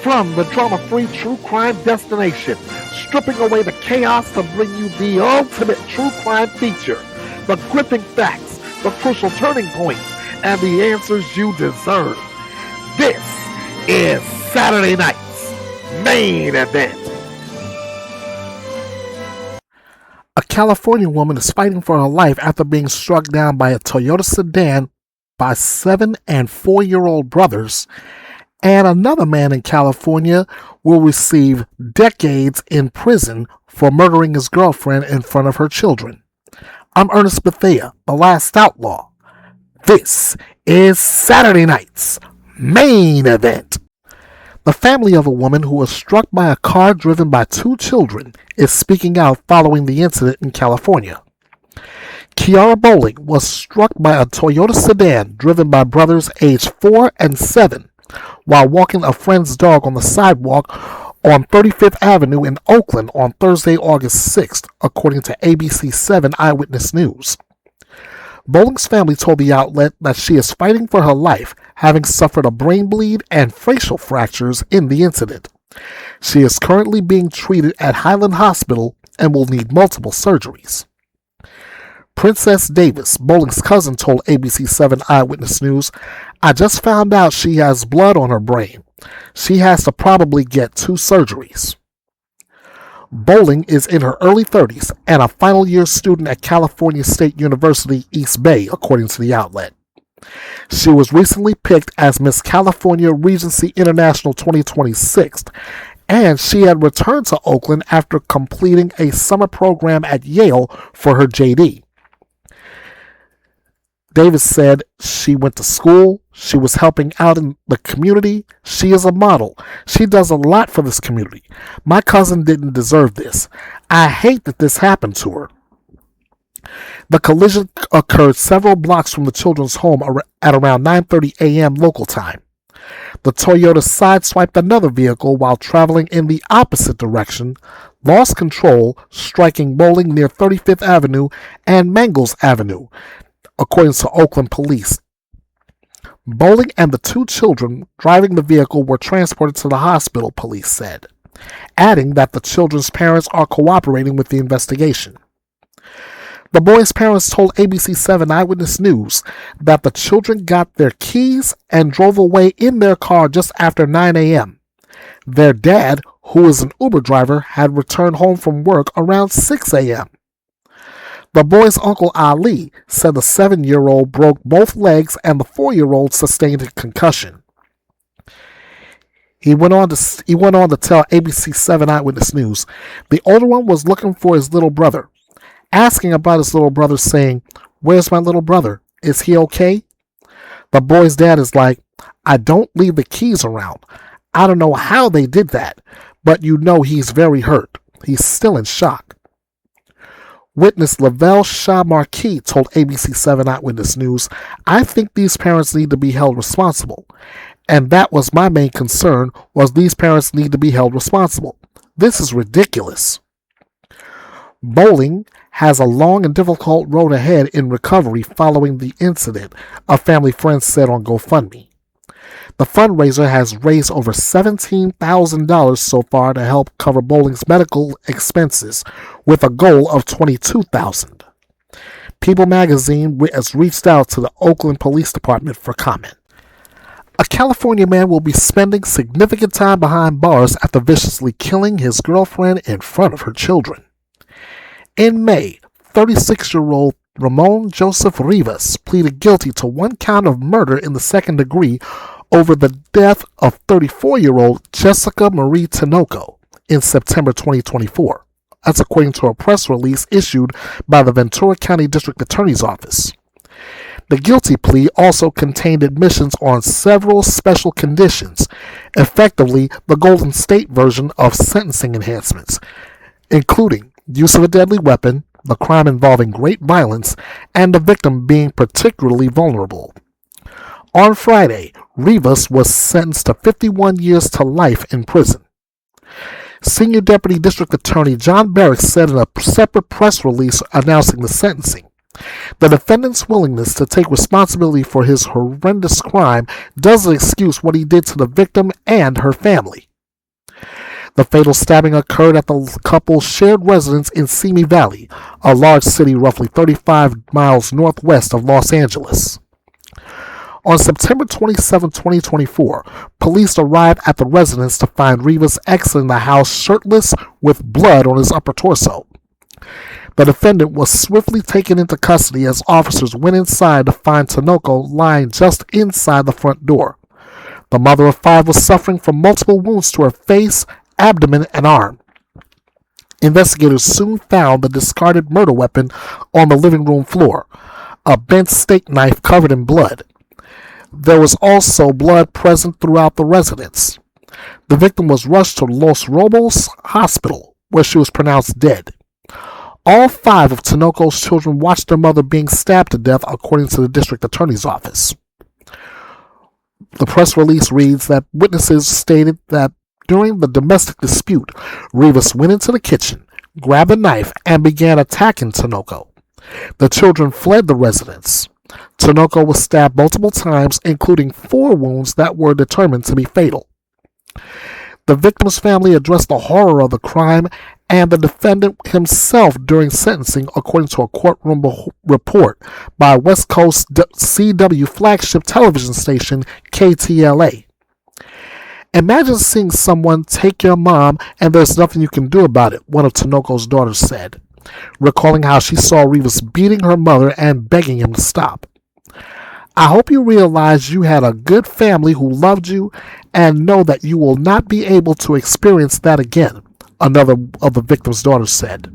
From the drama-free true crime destination, stripping away the chaos to bring you the ultimate true crime feature. The gripping facts, the crucial turning points, and the answers you deserve. This is Saturday Night's Main Event. A California woman is fighting for her life after being struck down by a Toyota Sedan by 7 and 4-year-old brothers. And another man in California will receive decades in prison for murdering his girlfriend in front of her children. I'm Ernest Bethea, the last outlaw. This is Saturday Night's Main Event. The family of a woman who was struck by a car driven by 2 children is speaking out following the incident in California. Kiara Bowling was struck by a Toyota Sedan driven by brothers aged 4 and 7 while walking a friend's dog on the sidewalk on 35th Avenue in Oakland on Thursday, August 6th, according to ABC 7 Eyewitness News. Bowling's family told the outlet that she is fighting for her life, having suffered a brain bleed and facial fractures in the incident. She is currently being treated at Highland Hospital and will need multiple surgeries. Princess Davis, Bowling's cousin, told ABC 7 Eyewitness News, "I just found out she has blood on her brain. She has to probably get 2 surgeries." Bowling is in her early 30s and a final year student at California State University, East Bay, according to the outlet. She was recently picked as Miss California Regency International 2026, and she had returned to Oakland after completing a summer program at Yale for her JD. Davis said she went to school, she was helping out in the community, she is a model, she does a lot for this community. My cousin didn't deserve this. I hate that this happened to her. The collision occurred several blocks from the children's home at around 9:30 a.m. local time. The Toyota sideswiped another vehicle while traveling in the opposite direction, lost control, striking Bowling near 35th Avenue and Mangles Avenue, according to Oakland police. Bowling and the 2 children driving the vehicle were transported to the hospital, police said, adding that the children's parents are cooperating with the investigation. The boys' parents told ABC 7 Eyewitness News that the children got their keys and drove away in their car just after 9 a.m. Their dad, who is an Uber driver, had returned home from work around 6 a.m. The boy's uncle Ali said the 7-year-old broke both legs and the 4-year-old sustained a concussion. He went on to tell ABC 7 Eyewitness News, the older one was looking for his little brother, asking about his little brother, saying, "Where's my little brother? Is he okay?" The boy's dad is like, "I don't leave the keys around. I don't know how they did that, but you know he's very hurt. He's still in shock." Witness Lavelle Shah Marquis told ABC 7 Eyewitness News, "I think these parents need to be held responsible. And that was my main concern, was these parents need to be held responsible. This is ridiculous." Bowling has a long and difficult road ahead in recovery following the incident, a family friend said on GoFundMe. The fundraiser has raised over $17,000 so far to help cover Bowling's medical expenses, with a goal of $22,000. People magazine has reached out to the Oakland Police Department for comment. A California man will be spending significant time behind bars after viciously killing his girlfriend in front of her children. In May, 36-year-old Ramon Joseph Rivas pleaded guilty to 1 count of murder in the 2nd degree over the death of 34-year-old Jessica Marie Tinoco in September 2024. That's according to a press release issued by the Ventura County District Attorney's Office. The guilty plea also contained admissions on several special conditions, effectively the Golden State version of sentencing enhancements, including use of a deadly weapon, the crime involving great violence, and the victim being particularly vulnerable. On Friday, Rivas was sentenced to 51 years to life in prison. Senior Deputy District Attorney John Barrett said in a separate press release announcing the sentencing, "The defendant's willingness to take responsibility for his horrendous crime doesn't excuse what he did to the victim and her family. The fatal stabbing occurred at the couple's shared residence in Simi Valley, a large city roughly 35 miles northwest of Los Angeles. On September 27, 2024, police arrived at the residence to find Rivas exiting the house shirtless with blood on his upper torso. The defendant was swiftly taken into custody as officers went inside to find Tinoco lying just inside the front door. The mother of 5 was suffering from multiple wounds to her face, abdomen, and arm. Investigators soon found the discarded murder weapon on the living room floor, a bent steak knife covered in blood. There was also blood present throughout the residence. The victim was rushed to Los Robos Hospital, where she was pronounced dead. All 5 of Tinoco's children watched their mother being stabbed to death, according to the district attorney's office. The press release reads that witnesses stated that during the domestic dispute, Rivas went into the kitchen, grabbed a knife, and began attacking Tinoco. The children fled the residence. Tinoco was stabbed multiple times, including 4 wounds that were determined to be fatal. The victim's family addressed the horror of the crime and the defendant himself during sentencing, according to a courtroom report by West Coast CW flagship television station KTLA. Imagine seeing someone take your mom and there's nothing you can do about it, one of Tinoco's daughters said, recalling how she saw Rivas beating her mother and begging him to stop. I hope you realize you had a good family who loved you and know that you will not be able to experience that again, another of the victim's daughters said.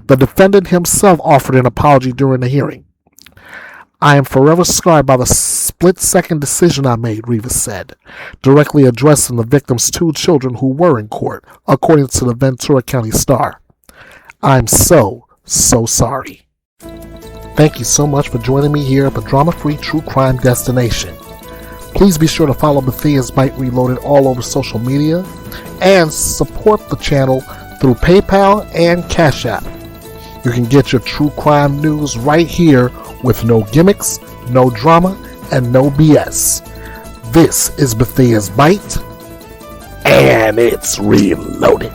The defendant himself offered an apology during the hearing. I am forever scarred by the split-second decision I made, Rivas said, directly addressing the victim's 2 children who were in court, according to the Ventura County Star. I'm so sorry. Thank you so much for joining me here at the drama-free true crime destination. Please be sure to follow Bethea's Byte Reloaded all over social media and support the channel through PayPal and Cash App. You can get your true crime news right here with no gimmicks, no drama, and no BS. This is Bethea's Byte, and it's reloaded.